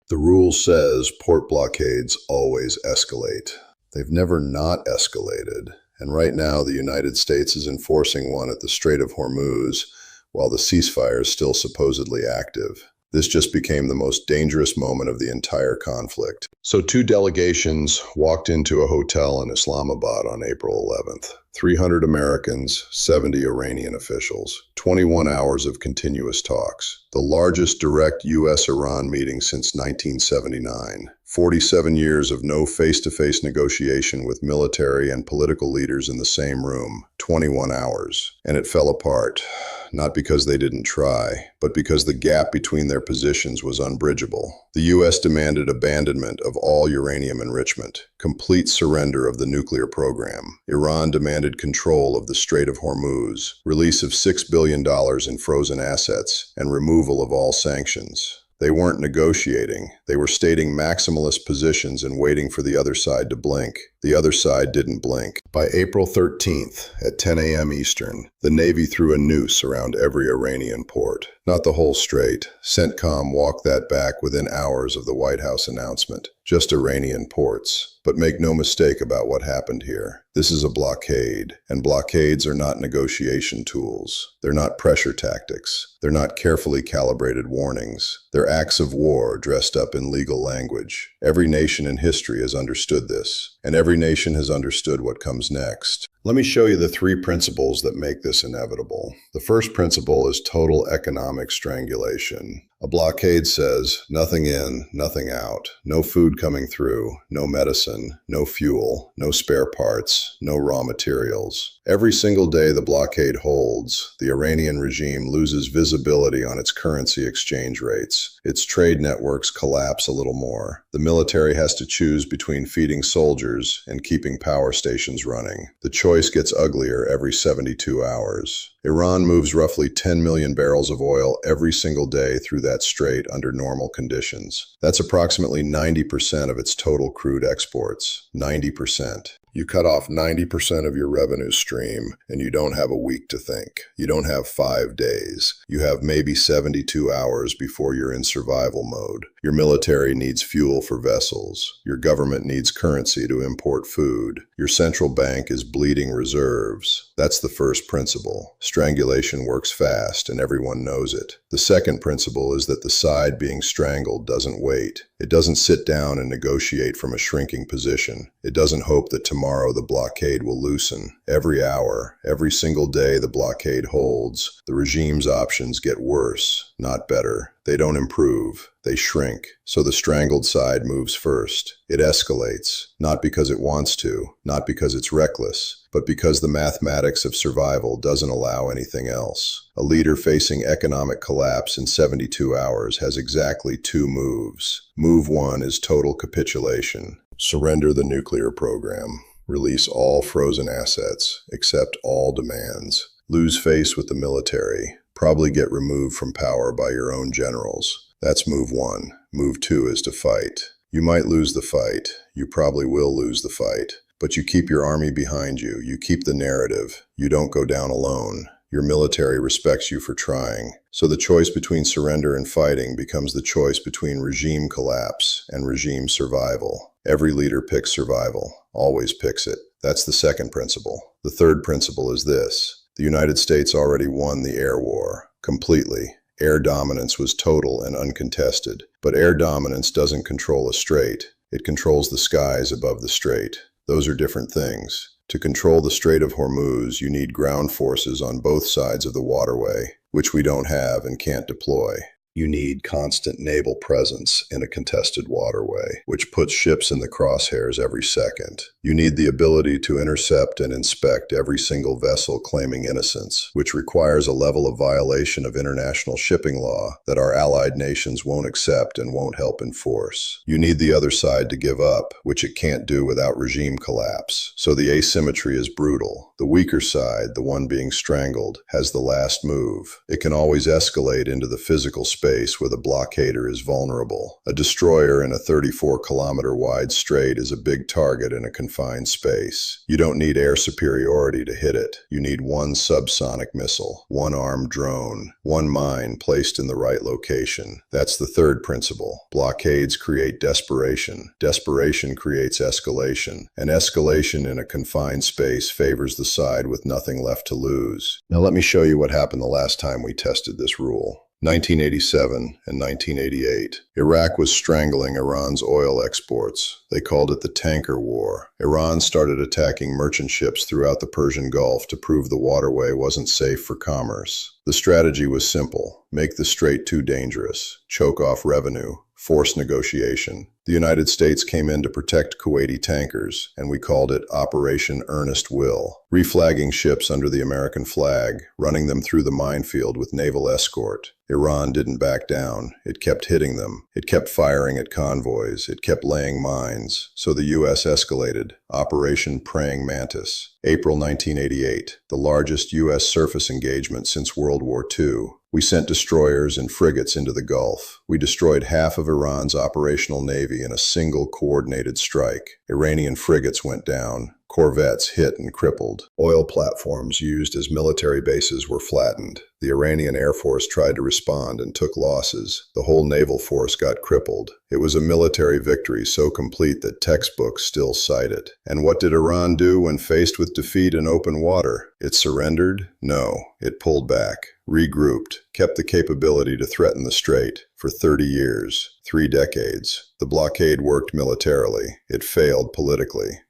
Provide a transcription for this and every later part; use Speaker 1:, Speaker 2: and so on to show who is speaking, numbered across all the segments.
Speaker 1: The rule says port blockades always escalate. They've never not escalated, and right now the United States is enforcing one at the Strait of Hormuz while the ceasefire is still supposedly active. This just became the most dangerous moment of the entire conflict. So two delegations walked into a hotel in Islamabad on April 11th. 300 Americans, 70 Iranian officials, 21 hours of continuous talks. The largest direct U.S.-Iran meeting since 1979. 47 years of no face-to-face negotiation with military and political leaders in the same room. 21 hours. And it fell apart. Not because they didn't try, but because the gap between their positions was unbridgeable. The U.S. demanded abandonment of all uranium enrichment, complete surrender of the nuclear program. Iran demanded control of the Strait of Hormuz, release of $6 billion in frozen assets, and removal of all sanctions. They weren't negotiating. They were stating maximalist positions and waiting for the other side to blink. The other side didn't blink. By April 13th, at 10 a.m. Eastern, the Navy threw a noose around every Iranian port. Not the whole strait. CENTCOM walked that back within hours of the White House announcement. Just Iranian ports. But make no mistake about what happened here. This is a blockade, and blockades are not negotiation tools. They're not pressure tactics. They're not carefully calibrated warnings. They're acts of war dressed up in legal language. Every nation in history has understood this, and every nation has understood what comes next. Let me show you the three principles that make this inevitable. The first principle is total economic strangulation. A blockade says nothing in, nothing out, no food coming through, no medicine, no fuel, no spare parts, no raw materials. Every single day the blockade holds, the Iranian regime loses visibility on its currency exchange rates. Its trade networks collapse a little more. The military has to choose between feeding soldiers and keeping power stations running. The choice gets uglier every 72 hours. Iran moves roughly 10 million barrels of oil every single day through that strait under normal conditions. That's approximately 90% of its total crude exports. 90%. You cut off 90% of your revenue stream, and you don't have a week to think. You don't have 5 days. You have maybe 72 hours before you're in survival mode. Your military needs fuel for vessels. Your government needs currency to import food. Your central bank is bleeding reserves. That's the first principle. Strangulation works fast, and everyone knows it. The second principle is that the side being strangled doesn't wait. It doesn't sit down and negotiate from a shrinking position. It doesn't hope that tomorrow the blockade will loosen. Every hour, every single day the blockade holds, the regime's options get worse, not better. They don't improve. They shrink. So the strangled side moves first. It escalates, not because it wants to, not because it's reckless, but because the mathematics of survival doesn't allow anything else. A leader facing economic collapse in 72 hours has exactly 2 moves. Move 1 is total capitulation. Surrender the nuclear program. Release all frozen assets, accept all demands. Lose face with the military. Probably get removed from power by your own generals. That's move 1. Move 2 is to fight. You might lose the fight. You probably will lose the fight. But you keep your army behind you. You keep the narrative. You don't go down alone. Your military respects you for trying. So the choice between surrender and fighting becomes the choice between regime collapse and regime survival. Every leader picks survival. Always picks it. That's the second principle. The third principle is this. The United States already won the air war. Completely. Air dominance was total and uncontested. But air dominance doesn't control a strait. It controls the skies above the strait. Those are different things. To control the Strait of Hormuz, you need ground forces on both sides of the waterway, which we don't have and can't deploy. You need constant naval presence in a contested waterway, which puts ships in the crosshairs every second. You need the ability to intercept and inspect every single vessel claiming innocence, which requires a level of violation of international shipping law that our allied nations won't accept and won't help enforce. You need the other side to give up, which it can't do without regime collapse. So the asymmetry is brutal. The weaker side, the one being strangled, has the last move. It can always escalate into the physical space space where the blockader is vulnerable. A destroyer in a 34-kilometer wide strait is a big target in a confined space. You don't need air superiority to hit it. You need one subsonic missile, one armed drone, one mine placed in the right location. That's the third principle. Blockades create desperation. Desperation creates escalation. And escalation in a confined space favors the side with nothing left to lose. Now let me show you what happened the last time we tested this rule. 1987 and 1988. Iraq was strangling Iran's oil exports. They called it the tanker war. Iran started attacking merchant ships throughout the Persian Gulf to prove the waterway wasn't safe for commerce. The strategy was simple: make the strait too dangerous, choke off revenue, force negotiation. The United States came in to protect Kuwaiti tankers, and we called it Operation Earnest Will. Reflagging ships under the American flag, running them through the minefield with naval escort. Iran didn't back down. It kept hitting them. It kept firing at convoys. It kept laying mines. So the U.S. escalated. Operation Praying Mantis. April 1988, the largest U.S. surface engagement since World War II. We sent destroyers and frigates into the Gulf. We destroyed half of Iran's operational navy in a single coordinated strike. Iranian frigates went down. Corvettes hit and crippled. Oil platforms used as military bases were flattened. The Iranian Air Force tried to respond and took losses. The whole naval force got crippled. It was a military victory so complete that textbooks still cite it. And what did Iran do when faced with defeat in open water? It surrendered? No. It pulled back, regrouped, kept the capability to threaten the strait. For 30 years, 3 decades, the blockade worked militarily. It failed politically.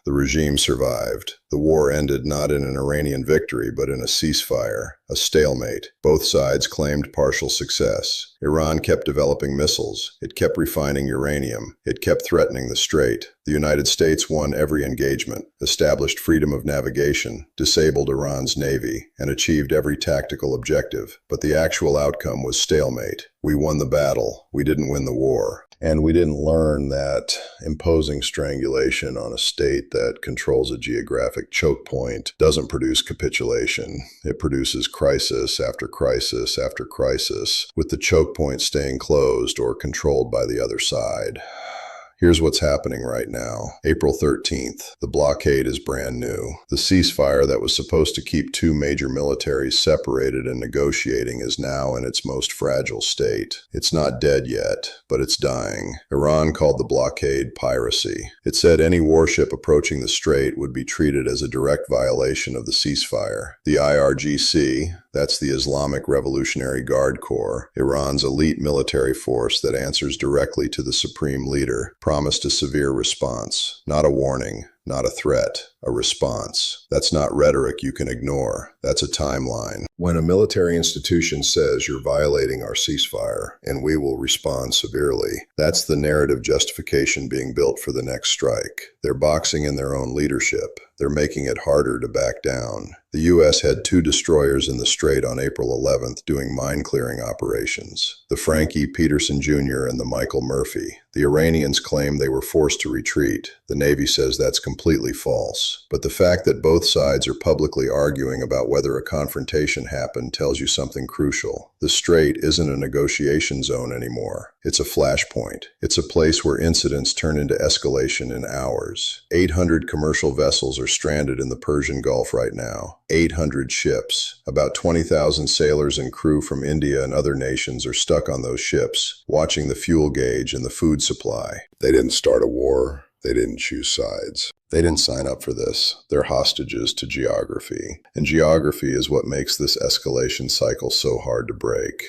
Speaker 1: The regime survived. The war ended not in an Iranian victory, but in a ceasefire, a stalemate. Both sides claimed partial success. Iran kept developing missiles. It kept refining uranium. It kept threatening the strait. The United States won every engagement, established freedom of navigation, disabled Iran's navy, and achieved every tactical objective. But the actual outcome was stalemate. We won the battle. We didn't win the war. And we didn't learn that imposing strangulation on a state that controls a geographic choke point doesn't produce capitulation. It produces crisis after crisis after crisis, with the choke point staying closed or controlled by the other side. Here's what's happening right now. April 13th. The blockade is brand new. The ceasefire that was supposed to keep 2 major militaries separated and negotiating is now in its most fragile state. It's not dead yet, but it's dying. Iran called the blockade piracy. It said any warship approaching the strait would be treated as a direct violation of the ceasefire. The IRGC, that's the Islamic Revolutionary Guard Corps, Iran's elite military force that answers directly to the supreme leader, promised a severe response. Not a warning, not a threat, a response. That's not rhetoric you can ignore. That's a timeline. When a military institution says you're violating our ceasefire and we will respond severely, that's the narrative justification being built for the next strike. They're boxing in their own leadership. They're making it harder to back down. The U.S. had 2 destroyers in the strait on April 11th doing mine-clearing operations. The Frankie Peterson Jr. and the Michael Murphy. The Iranians claim they were forced to retreat. The Navy says that's completely false. But the fact that both sides are publicly arguing about whether a confrontation happened tells you something crucial. The strait isn't a negotiation zone anymore. It's a flashpoint. It's a place where incidents turn into escalation in hours. 800 commercial vessels are stranded in the Persian Gulf right now. 800 ships. About 20,000 sailors and crew from India and other nations are stuck on those ships, watching the fuel gauge and the food supply. They didn't start a war. They didn't choose sides. They didn't sign up for this. They're hostages to geography. And geography is what makes this escalation cycle so hard to break.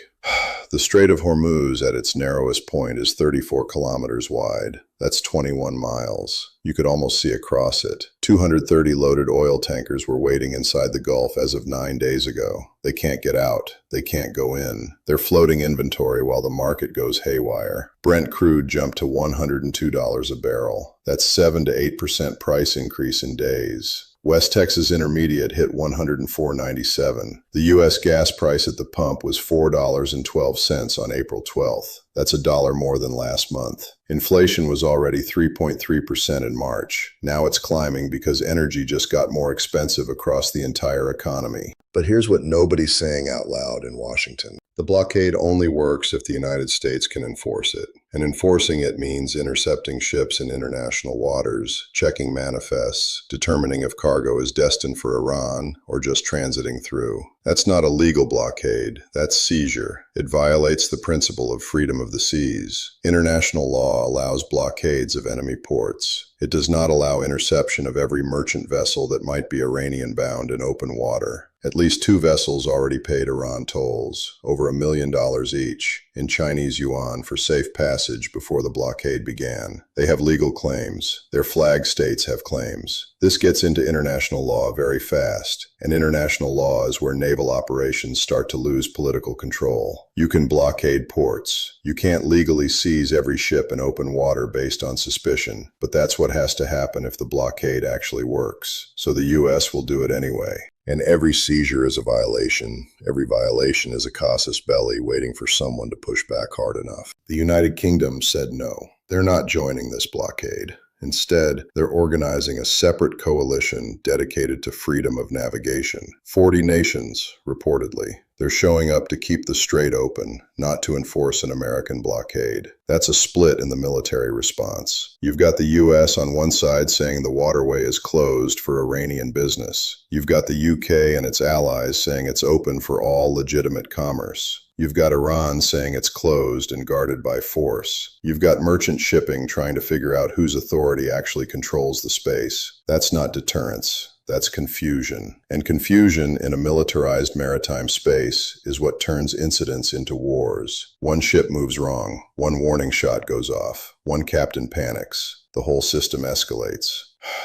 Speaker 1: The Strait of Hormuz at its narrowest point is 34 kilometers wide. That's 21 miles. You could almost see across it. 230 loaded oil tankers were waiting inside the Gulf as of 9 days ago. They can't get out. They can't go in. They're floating inventory while the market goes haywire. Brent crude jumped to $102 a barrel. That's 7 to 8% price increase in days. West Texas Intermediate hit $104.97. The U.S. gas price at the pump was $4.12 on April 12th. That's $1 more than last month. Inflation was already 3.3% in March. Now it's climbing because energy just got more expensive across the entire economy. But here's what nobody's saying out loud in Washington. The blockade only works if the United States can enforce it. And enforcing it means intercepting ships in international waters, checking manifests, determining if cargo is destined for Iran or just transiting through. That's not a legal blockade, that's seizure. It violates the principle of freedom of the seas. International law allows blockades of enemy ports. It does not allow interception of every merchant vessel that might be Iranian-bound in open water. At least 2 vessels already paid Iran tolls, over $1 million each, in Chinese yuan for safe passage before the blockade began. They have legal claims. Their flag states have claims. This gets into international law very fast, and international law is where naval operations start to lose political control. You can blockade ports. You can't legally seize every ship in open water based on suspicion, but that's what has to happen if the blockade actually works. So the U.S. will do it anyway. And every seizure is a violation. Every violation is a casus belli waiting for someone to push back hard enough. The United Kingdom said no. They're not joining this blockade. Instead, they're organizing a separate coalition dedicated to freedom of navigation. 40 nations, reportedly. They're showing up to keep the strait open, not to enforce an American blockade. That's a split in the military response. You've got the U.S. on one side saying the waterway is closed for Iranian business. You've got the UK and its allies saying it's open for all legitimate commerce. You've got Iran saying it's closed and guarded by force. You've got merchant shipping trying to figure out whose authority actually controls the space. That's not deterrence. That's confusion. And confusion in a militarized maritime space is what turns incidents into wars. One ship moves wrong. One warning shot goes off. One captain panics. The whole system escalates.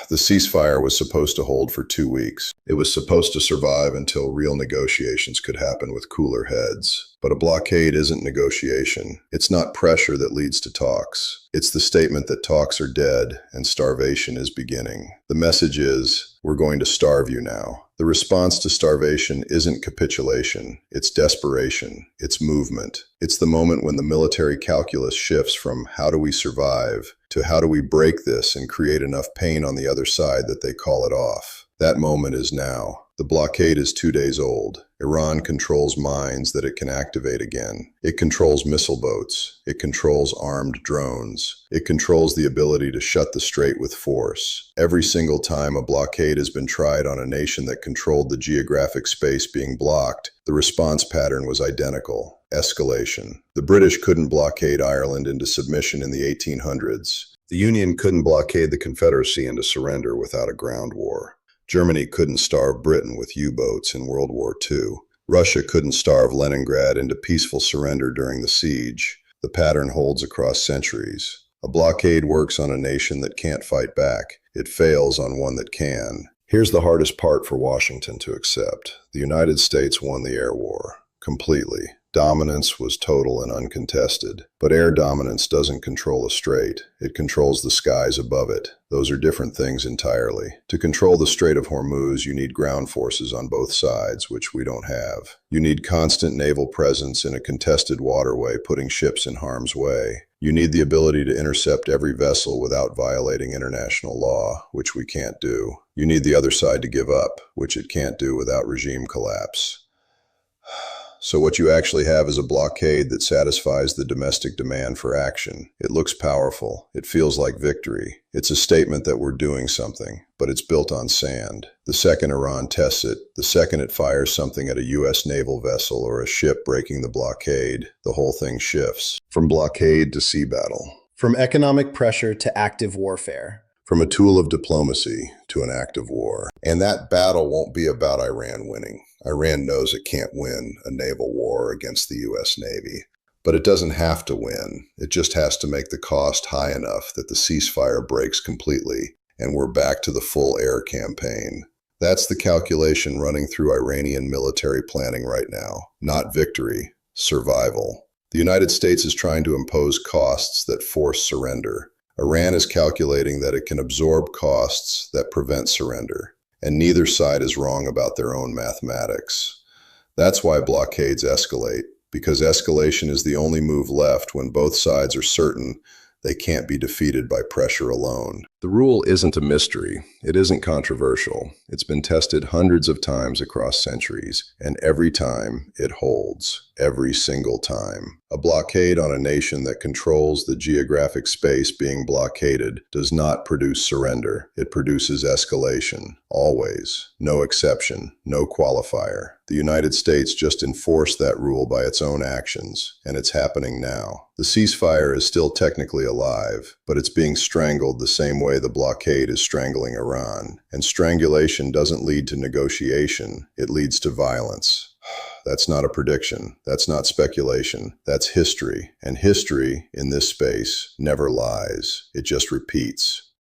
Speaker 1: The ceasefire was supposed to hold for 2 weeks. It was supposed to survive until real negotiations could happen with cooler heads. But a blockade isn't negotiation. It's not pressure that leads to talks. It's the statement that talks are dead and starvation is beginning. The message is, we're going to starve you now. The response to starvation isn't capitulation. It's desperation. It's movement. It's the moment when the military calculus shifts from how do we survive to how do we break this and create enough pain on the other side that they call it off. That moment is now. The blockade is 2 days old. Iran controls mines that it can activate again. It controls missile boats. It controls armed drones. It controls the ability to shut the strait with force. Every single time a blockade has been tried on a nation that controlled the geographic space being blocked, the response pattern was identical: escalation. The British couldn't blockade Ireland into submission in the 1800s. The Union couldn't blockade the Confederacy into surrender without a ground war. Germany couldn't starve Britain with U-boats in World War II. Russia couldn't starve Leningrad into peaceful surrender during the siege. The pattern holds across centuries. A blockade works on a nation that can't fight back. It fails on one that can. Here's the hardest part for Washington to accept. The United States won the air war. Completely. Dominance was total and uncontested. But air dominance doesn't control a strait. It controls the skies above it. Those are different things entirely. To control the Strait of Hormuz, you need ground forces on both sides, which we don't have. You need constant naval presence in a contested waterway, putting ships in harm's way. You need the ability to intercept every vessel without violating international law, which we can't do. You need the other side to give up, which it can't do without regime collapse. So what you actually have is a blockade that satisfies the domestic demand for action. It looks powerful. It feels like victory. It's a statement that we're doing something, but it's built on sand. The second Iran tests it, the second it fires something at a U.S. naval vessel or a ship breaking the blockade, the whole thing shifts. From blockade to sea battle.
Speaker 2: From economic pressure to active warfare.
Speaker 1: From a tool of diplomacy to an act of war. And that battle won't be about Iran winning. Iran knows it can't win a naval war against the U.S. Navy. But it doesn't have to win. It just has to make the cost high enough that the ceasefire breaks completely and we're back to the full air campaign. That's the calculation running through Iranian military planning right now. Not victory, survival. The United States is trying to impose costs that force surrender. Iran is calculating that it can absorb costs that prevent surrender. And neither side is wrong about their own mathematics. That's why blockades escalate, because escalation is the only move left when both sides are certain they can't be defeated by pressure alone. The rule isn't a mystery. It isn't controversial. It's been tested hundreds of times across centuries, and every time it holds. Every single time. A blockade on a nation that controls the geographic space being blockaded does not produce surrender. It produces escalation. Always. No exception. No qualifier. The United States just enforced that rule by its own actions, and it's happening now. The ceasefire is still technically alive, but it's being strangled the same way the blockade is strangling Iran. And strangulation doesn't lead to negotiation, it leads to violence. That's not a prediction. That's not speculation. That's history. And history, in this space, never lies. It just repeats.